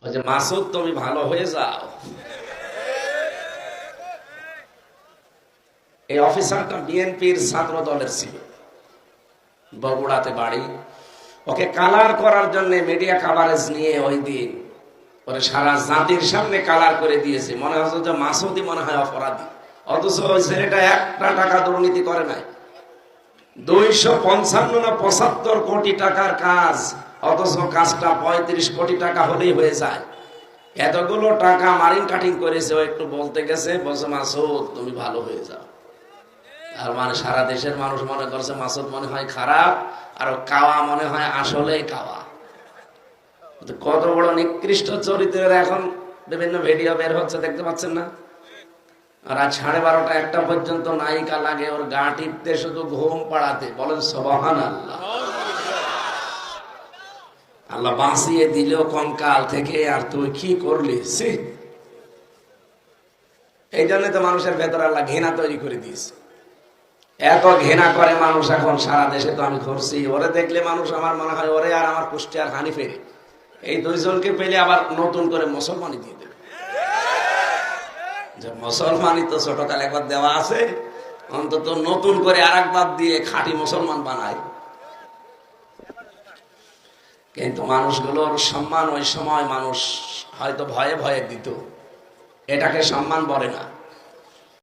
ওই যে মাসুদ তুমি ভালো হয়ে যাও, এই অফিসারটা বিএনপির ছাত্র দলের ছিল, বগুড়াতে বাড়ি। ওকে কালার করার জন্য মিডিয়া কভারেজ নিয়ে ওই দিন ওরে সারা জাতির সামনে কালার করে দিয়েছে, মনে হচ্ছে যে মাসুদই মনে হয় অপরাধী। অথচ ওই ছেলেটা একটা টাকা দুর্নীতি করে নাই। 255 না 75 কোটি টাকার কাজ, অথচ কাজটা 35 কোটি টাকা হলেই হয়ে যায়। এতগুলো টাকা মারিন কাটিং করেছে, ও একটু বলতে গেছে, বলছে মাসুদ তুমি ভালো হয়ে যাও। আর মানে সারা দেশের মানুষ মনে করছে মাসুদ মনে হয় খারাপ, আর কাওয়া মনে হয় আসলেই কাওয়া। কত বড় নিকৃষ্ট চরিত্রের এখন বিভিন্ন ভিডিও বের হচ্ছে, দেখতে পাচ্ছেন না? রাত 12:30 1টা পর্যন্ত নায়িকা লাগে ওর গা টিপতে, শুধু ঘুম পাড়াতে। বলেন সুবহানাল্লাহ। আল্লাহ বাঁচিয়ে দিল কঙ্কাল থেকে, আর তুই কি করলি? এই জন্য তো মানুষের ভেতর আল্লাহ ঘৃণা তৈরি করে দিয়েছে। এত ঘৃণা করে মানুষ এখন সারা দেশে। তো আমি করছি, ওরে দেখলে মানুষ আমার মনে হয় ওরে আর আমার কুষ্টিয়ার হানি ফেরে, এই দুইজনকে পেলে আবার নতুন করে মুসলমানি দিয়ে দেবে। যে মুসলমানই তো ছোটকালে একবার দেওয়া আছে, অন্তত নতুন করে আর একবার দিয়ে খাঁটি মুসলমান বানায়। কিন্তু মানুষগুলোর সম্মান ওই সময় মানুষ হয়তো ভয়ে ভয়ে দিত, এটাকে সম্মান বলে না।